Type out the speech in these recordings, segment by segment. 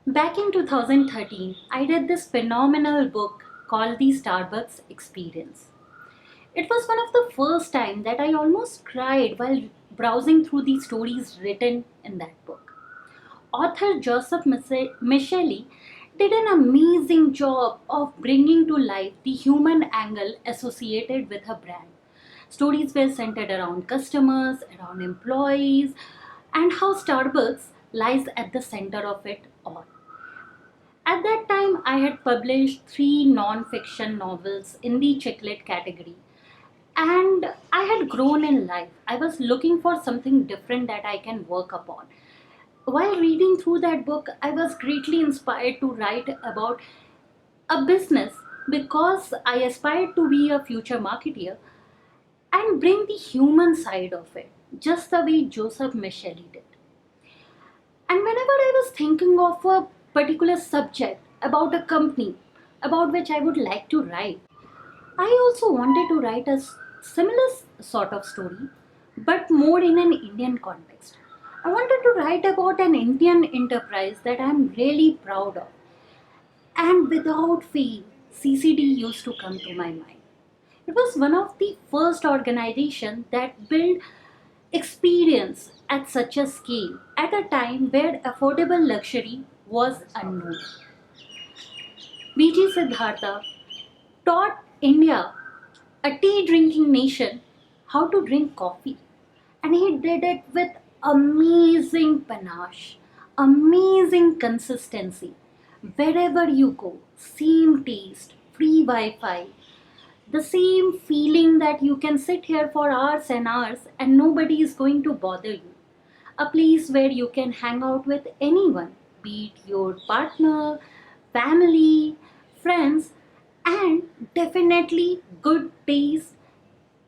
Back in 2013, I read this phenomenal book called The Starbucks Experience. It was one of the first time that I almost cried while browsing through the stories written in that book. Author Joseph Micheli did an amazing job of bringing to life the human angle associated with a brand. Stories were centered around customers, around employees, and how Starbucks lies at the center of it all. At that time, I had published three non fiction novels in the chicklet category, and I had grown in life. I was looking for something different that I can work upon. While reading through that book, I was greatly inspired to write about a business because I aspired to be a future marketeer and bring the human side of it, just the way Joseph Micheli did. And whenever I was thinking of a particular subject about a company about which I would like to write, I also wanted to write a similar sort of story, but more in an Indian context. I wanted to write about an Indian enterprise that I am really proud of. And without fail, CCD used to come to my mind. It was one of the first organizations that built experience at such a scale at a time where affordable luxury was unknown. VG Siddartha taught India, a tea drinking nation, how to drink coffee. And he did it with amazing panache, amazing consistency. Wherever you go, same taste, free Wi Fi, the same feeling that you can sit here for hours and hours and nobody is going to bother you. A place where you can hang out with anyone, be it your partner, family, friends, and definitely good taste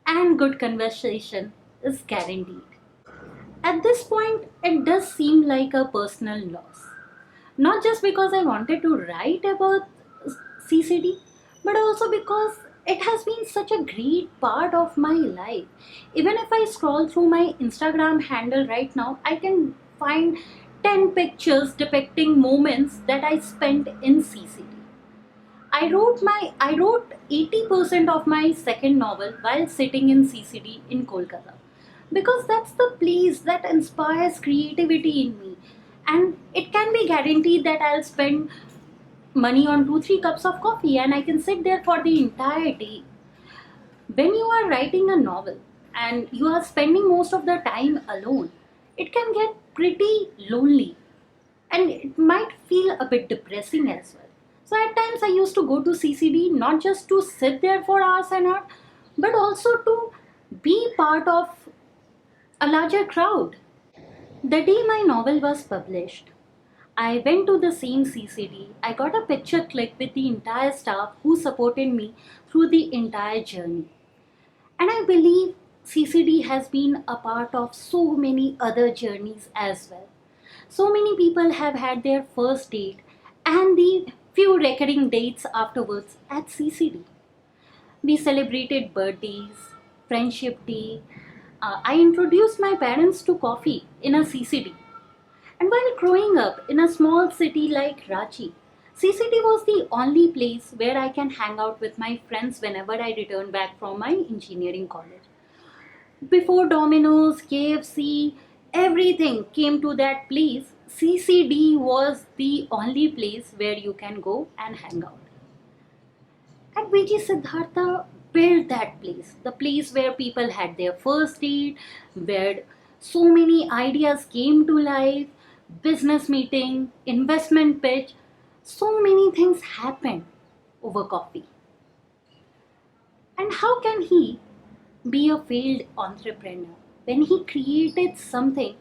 and good conversation is guaranteed. At this point, it does seem like a personal loss. Not just because I wanted to write about CCD, but also because it has been such a great part of my life. Even if I scroll through my Instagram handle right now, I can find 10 pictures depicting moments that I spent in CCD. I wrote 80% of my second novel while sitting in CCD in Kolkata because that's the place that inspires creativity in me, and it can be guaranteed that I'll spend money on 2 3 cups of coffee and I can sit there for the entire day. When you are writing a novel and you are spending most of the time alone, it can get pretty lonely and it might feel a bit depressing as well. So at times I used to go to CCD not just to sit there for hours and hours, but also to be part of a larger crowd. The day my novel was published, I went to the same CCD. I got a picture click with the entire staff who supported me through the entire journey. And I believe CCD has been a part of so many other journeys as well. So many people have had their first date and the few recurring dates afterwards at CCD. We celebrated birthdays, friendship day. I introduced my parents to coffee in a CCD. And while growing up in a small city like Ranchi, CCD was the only place where I can hang out with my friends whenever I return back from my engineering college. Before Domino's, KFC, everything came to that place, CCD was the only place where you can go and hang out. And VG Siddhartha built that place, the place where people had their first date, where so many ideas came to life, business meeting, investment pitch, so many things happened over coffee. And how can he be a failed entrepreneur when he created something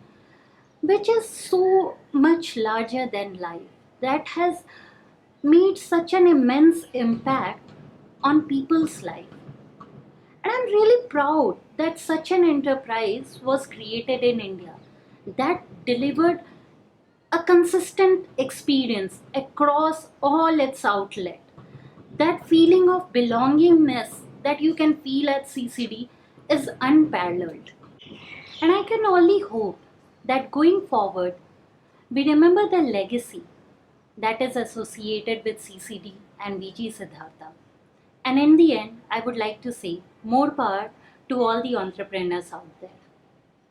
which is so much larger than life, that has made such an immense impact on people's life? And I'm really proud that such an enterprise was created in India that delivered a consistent experience across all its outlet. That feeling of belongingness that you can feel at CCD is unparalleled. And I can only hope that going forward, we remember the legacy that is associated with CCD and VG Siddartha. And in the end, I would like to say more power to all the entrepreneurs out there.